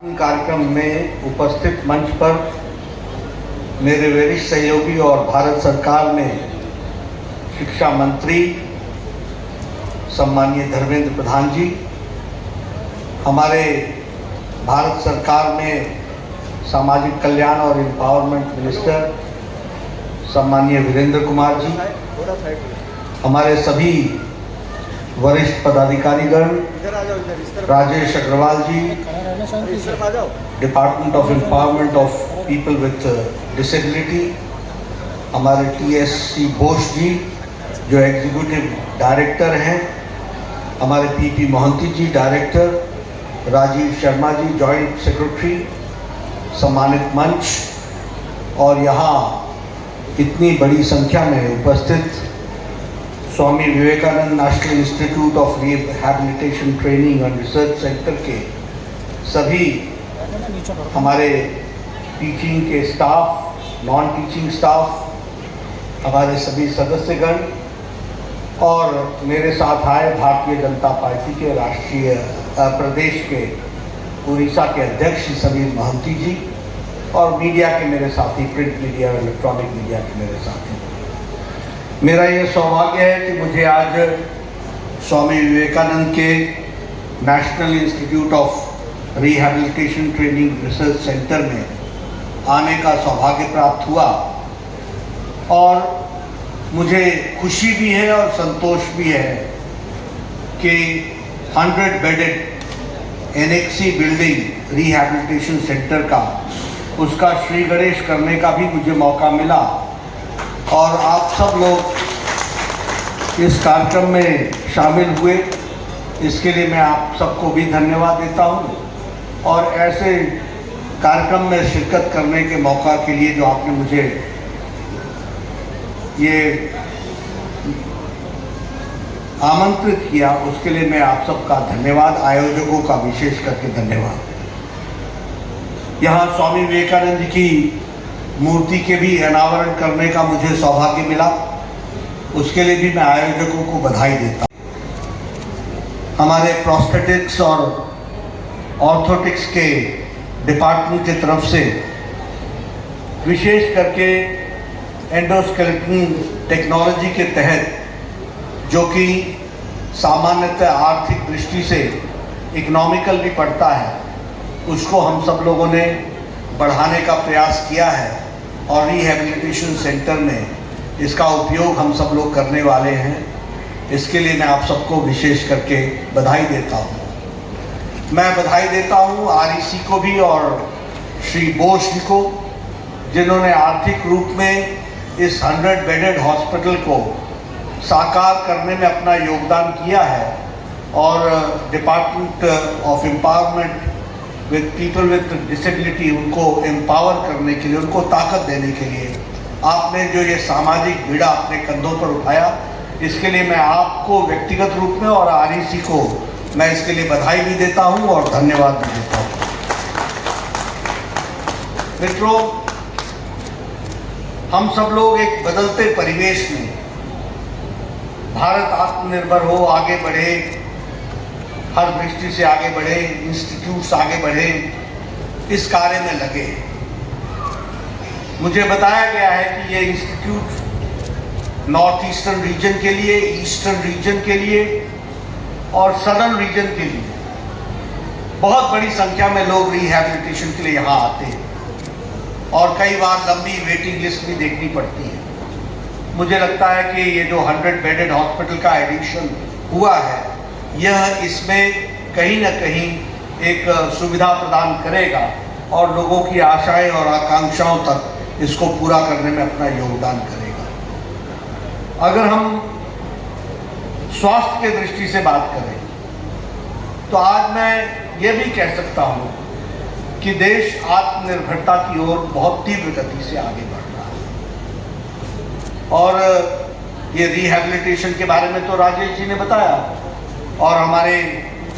कार्यक्रम में उपस्थित मंच पर मेरे वरिष्ठ सहयोगी और भारत सरकार में शिक्षा मंत्री सम्माननीय धर्मेंद्र प्रधान जी, हमारे भारत सरकार में सामाजिक कल्याण और एम्पावरमेंट मिनिस्टर सम्माननीय वीरेंद्र कुमार जी, हमारे सभी वरिष्ठ पदाधिकारीगण, राजेश अग्रवाल जी, department of empowerment of people with disability, हमारे TSC घोष जी जो एग्जीक्यूटिव डायरेक्टर हैं, हमारे PP मोहंती जी director, Rajiv Sharma ji joint secretary, सम्मानित मंच और यहाँ इतनी बड़ी संख्या में उपस्थित Swami Vivekananda national institute of rehabilitation training and research centre के सभी हमारे टीचिंग के स्टाफ, नॉन टीचिंग स्टाफ, हमारे सभी सदस्यगण और मेरे साथ आए भारतीय जनता पार्टी के राष्ट्रीय प्रदेश के उड़ीसा के अध्यक्ष समीर मोहंती जी और मीडिया के मेरे साथी, प्रिंट मीडिया और इलेक्ट्रॉनिक मीडिया के मेरे साथी, मेरा ये सौभाग्य है कि मुझे आज स्वामी विवेकानंद के national institute of rehabilitation training research centre में आने का सौभाग्य प्राप्त हुआ और मुझे खुशी भी है और संतोष भी है कि 100 bedded annexe building rehabilitation centre का उसका श्री गणेश करने का भी मुझे मौका मिला और आप सब लोग इस कार्यक्रम में शामिल हुए, इसके लिए मैं आप सबको भी धन्यवाद देता हूं और ऐसे कार्यक्रम में शिरकत करने के मौका के लिए जो आपने मुझे ये आमंत्रित किया उसके लिए मैं आप सबका धन्यवाद, आयोजकों का विशेष करके धन्यवाद। यहाँ स्वामी विवेकानंद जी की मूर्ति के भी अनावरण करने का मुझे सौभाग्य मिला, उसके लिए भी मैं आयोजकों को बधाई देता हूँ। हमारे प्रोस्थेटिक्स और ऑर्थोटिक्स के डिपार्टमेंट की तरफ से विशेष करके एंडोस्केलेटन टेक्नोलॉजी के तहत जो कि सामान्यतः आर्थिक दृष्टि से इकोनॉमिकल भी पड़ता है, उसको हम सब लोगों ने बढ़ाने का प्रयास किया है और रिहैबिलिटेशन सेंटर में इसका उपयोग हम सब लोग करने वाले हैं। इसके लिए मैं आप सबको विशेष करके बधाई देता हूँ। मैं बधाई देता हूँ REC को भी और श्री बोस जी को, जिन्होंने आर्थिक रूप में इस 100 बेडेड हॉस्पिटल को साकार करने में अपना योगदान किया है और department of empowerment with people with disability उनको एम्पावर करने के लिए, उनको ताकत देने के लिए आपने जो ये सामाजिक बीड़ा अपने कंधों पर उठाया, इसके लिए मैं आपको व्यक्तिगत रूप में और REC को मैं इसके लिए बधाई भी देता हूँ और धन्यवाद भी देता हूँ। मित्रों, हम सब लोग एक बदलते परिवेश में भारत आत्मनिर्भर हो, आगे बढ़े, हर दृष्टि से आगे बढ़े, इंस्टीट्यूट्स आगे बढ़े, इस कार्य में लगे। मुझे बताया गया है कि ये इंस्टीट्यूट नॉर्थ ईस्टर्न रीजन के लिए, ईस्टर्न रीजन के लिए और सदर्न रीजन के लिए बहुत बड़ी संख्या में लोग रिहैबिलिटेशन के लिए यहाँ आते हैं और कई बार लंबी वेटिंग लिस्ट भी देखनी पड़ती है। मुझे लगता है कि ये जो 100 बेडेड हॉस्पिटल का एडिशन हुआ है, यह इसमें कहीं न कहीं एक सुविधा प्रदान करेगा और लोगों की आशाएं और आकांक्षाओं तक इसको पूरा करने में अपना योगदान करेगा। अगर हम स्वास्थ्य के दृष्टि से बात करें तो आज मैं ये भी कह सकता हूँ कि देश आत्मनिर्भरता की ओर बहुत तीव्र गति से आगे बढ़ रहा है और ये रिहैबिलिटेशन के बारे में तो राजेश जी ने बताया और हमारे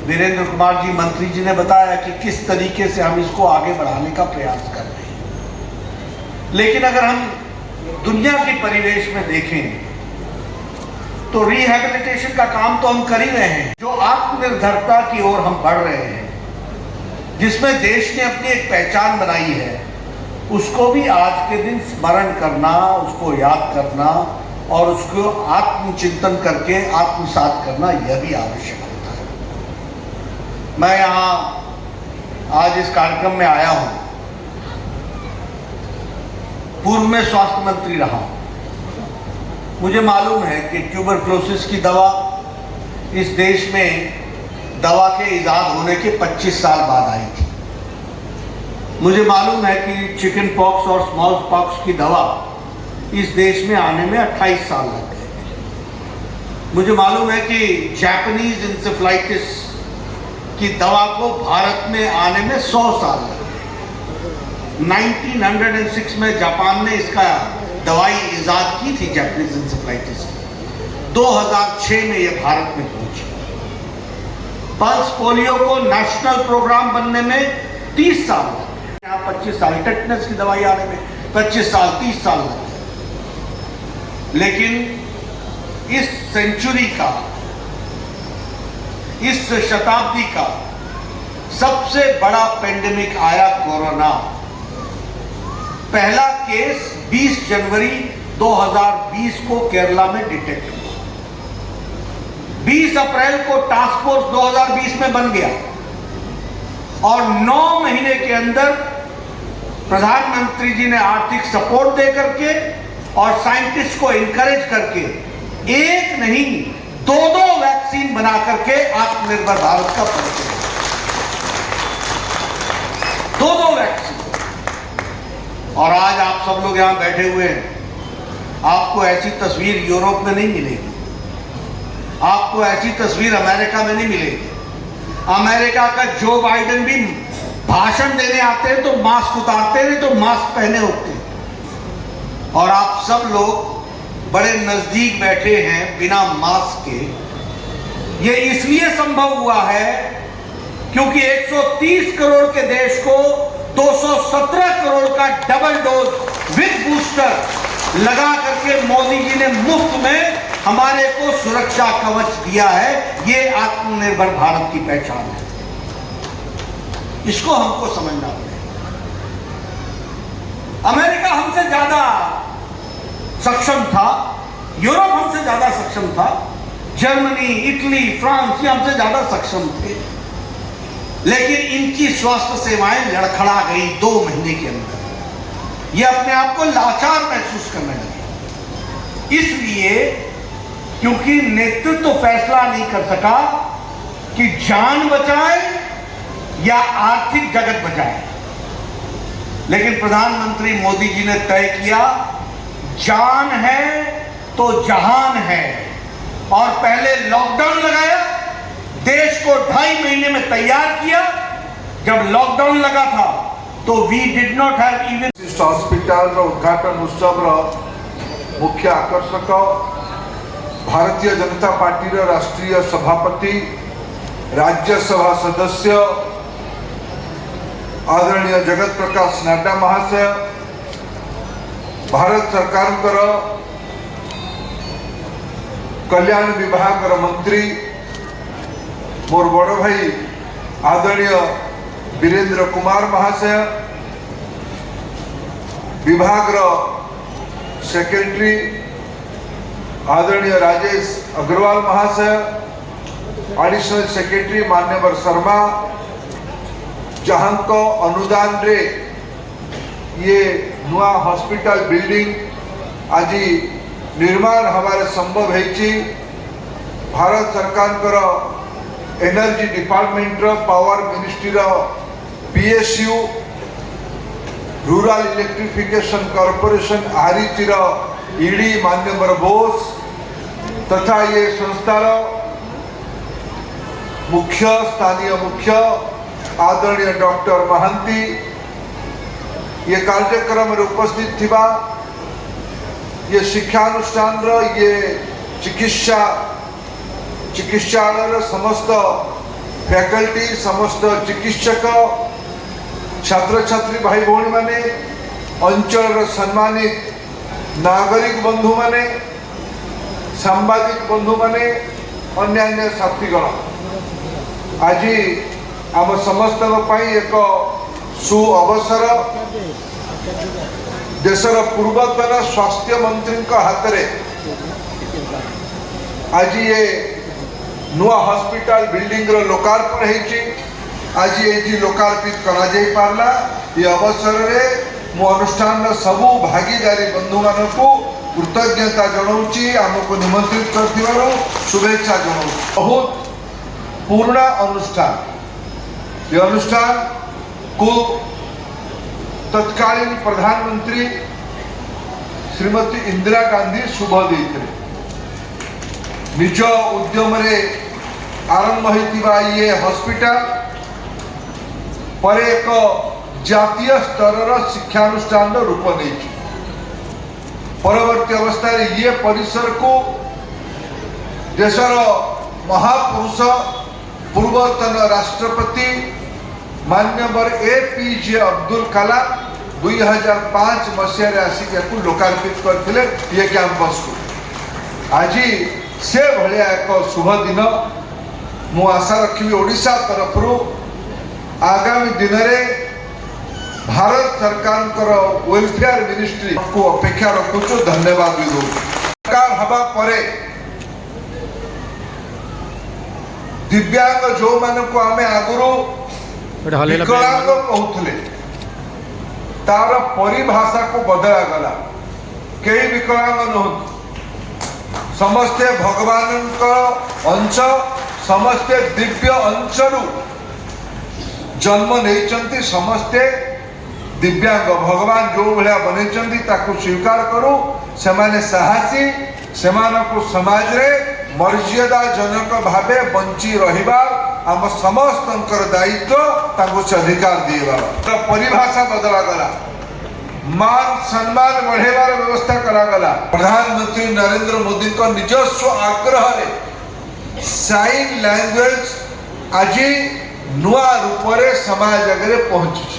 वीरेंद्र कुमार जी मंत्री जी ने बताया कि किस तरीके से हम इसको आगे बढ़ाने का प्रयास कर रहे हैं। लेकिन अगर हम दुनिया के परिवेश में देखें तो रिहैबिलिटेशन का काम तो हम कर ही रहे हैं। जो आत्मनिर्भरता की ओर हम बढ़ रहे हैं, जिसमें देश ने अपनी एक पहचान बनाई है, उसको भी आज के दिन स्मरण करना, उसको याद करना और उसको आत्मचिंतन करके आत्मसात करना, यह भी आवश्यक होता है। मैं यहाँ आज इस कार्यक्रम में आया हूँ, पूर्व में स्वास्थ्य मंत्री रहा हूँ। मुझे मालूम है कि ट्यूबरक्लोसिस की दवा इस देश में दवा के इजाद होने के 25 साल बाद आई थी। मुझे मालूम है कि चिकन पॉक्स और स्मॉल पॉक्स की दवा इस देश में आने में 28 साल लग गए। मुझे मालूम है कि जापानीज इंसेफ्लाइटिस की दवा को भारत में आने में 100 साल लग गए। 1906 में जापान ने इसका दवाई इजाद की थी, जापानीज इंसेफ्लाइटिस। 2006 में यह भारत में पहुंची। पल्स पोलियो को नेशनल प्रोग्राम बनने में 30 साल लगे। यहाँ 25 साल, टेटनस की दवाई आने में 25 साल 30 साल लगे। लेकिन इस सेंचुरी का, इस शताब्दी का सबसे बड़ा पेंडेमिक आया कोरोना। पहला केस 20 जनवरी 2020 को केरला में डिटेक्ट हुआ। 20 अप्रैल को टास्क फोर्स 2020 में बन गया और 9 महीने के अंदर प्रधानमंत्री जी ने आर्थिक सपोर्ट दे करके और साइंटिस्ट को इनकरेज करके एक नहीं 2-2 वैक्सीन बना करके आत्मनिर्भर भारत का परिचय। 2-2 वैक्सीन। और आज आप सब लोग यहां बैठे हुए हैं, आपको ऐसी तस्वीर यूरोप में नहीं मिलेगी, आपको ऐसी तस्वीर अमेरिका में नहीं मिलेगी। अमेरिका का जो बाइडेन भी भाषण देने आते हैं तो मास्क उतारते, नहीं तो मास्क पहने होते हैं। और आप सब लोग बड़े नजदीक बैठे हैं बिना मास्क के। ये इसलिए संभव हुआ है क्योंकि 130 करोड़ के देश को 217 करोड़ का डबल डोज विद बूस्टर लगा करके मोदी जी ने मुफ्त में हमारे को सुरक्षा कवच दिया है। ये आत्मनिर्भर भारत की पहचान है। इसको हमको समझना पड़ेगा। अमेरिका हमसे ज्यादा सक्षम था, यूरोप हमसे ज्यादा सक्षम था, जर्मनी, इटली, फ्रांस ये हमसे ज्यादा सक्षम थे, लेकिन इनकी स्वास्थ्य सेवाएं लड़खड़ा गई 2 महीने के अंदर। ये अपने आप को लाचार महसूस करने लगे। इसलिए क्योंकि नेतृत्व तो फैसला नहीं कर सका कि जान बचाए या आर्थिक जगत बचाए, लेकिन प्रधानमंत्री मोदी जी ने तय किया जान है तो जहान है। और पहले लॉकडाउन लगाया, देश को 2.5 महीने में तैयार किया। जब लॉकडाउन लगा था तो we did not have even hospital उद्घाटन उत्सव मुख्य आकर्षक भारतीय जनता पार्टी राष्ट्रीय सभापति, राज्यसभा सदस्य आदरणीय जगत प्रकाश नड्डा महाशय, भारत सरकार कल्याण विभाग मंत्री मोर बड़ भाई आदरणीय वीरेंद्र कुमार महाशय, विभाग सेक्रेटरी आदरणीय राजेश अग्रवाल महाशय, एडिशनल सेक्रेटरी मान्यवर शर्मा, जहां को अनुदान रे ये नुआ हॉस्पिटल बिल्डिंग आज निर्माण हमारे संभव है। भारत सरकार energy department power ministry PSU rural electrification corporation आरिचीर ईडी मान्यवर बोस तथा ये संस्थार मुख्य स्थानीय मुख्य आदरणीय डॉक्टर महांती ये कार्यक्रम में उपस्थित थिबा ये शिक्षानुष्ठान ये चिकित्सालय समस्त फैकल्टी समस्त चिकित्सक छात्र छात्री भाई भौणी माने अंचल सम्मानित नागरिक बंधु माने सांबादिक बंधु माने अन्यान्य साथीगण आज आम समस्त एक सु अवसर देशर पूर्वतन स्वास्थ्य मंत्री हाथ में आज ये नुआ हॉस्पिटल बिल्डिंग रो लोकार्पण होती आज ये लोकार्पित करा जाई पारला ये अवसर में मु अनुष्ठान सबू भागीदारी बंधु मान को कृतज्ञता जनाऊँगी आमको निमंत्रित कर शुभेच्छा जनाऊँ। बहुत पूर्ण अनुष्ठान ये अनुष्ठान को तत्कालीन प्रधानमंत्री श्रीमती इंदिरा गांधी शुभ देते निज उद्यम आरंभ होता ये हॉस्पिटल पर एक जातीय स्तर शिक्षानुष्ठान रूप नहीं परवर्ती अवस्था ये परिसर को देशर महापुरुष पूर्वतन राष्ट्रपति मान्यवर APJ अब्दुल कलाम 2005 मसीह आसिक लोकार्पित करते ये कैंपस को आज से भाया एक शुभ दिन मु आशा रखी ओडिशा तरफ आगामी दिन में भारत सरकार वेलफेयर मिनिस्ट्री को अपेक्षा रखुचु धन्यवाद भी दो सरकार हवा परे दिव्यांग जो मान को आम आगुरी विकलांग कहते तार परिभाषा को बदला गला कई विकलांग नुहत समस्ते भगवान अंश समस्ते दिव्य अंशरू जन्म नहीं समस्ते दिव्यांग भगवान जो भाया बन स्वीकार करूँ से साहसी से समाज रे मर्यादा जनक भावे बंची रहिबार आम समस्त दायित्व से अधिकार दिएबार परिभाषा बदला गला मान सम्मान बढ़ेबार व्यवस्था करागला प्रधानमंत्री नरेंद्र मोदी को निजस्व आग्रह रे साइन लैंग्वेज आज नुआ रूप से समाज आगे पहुंची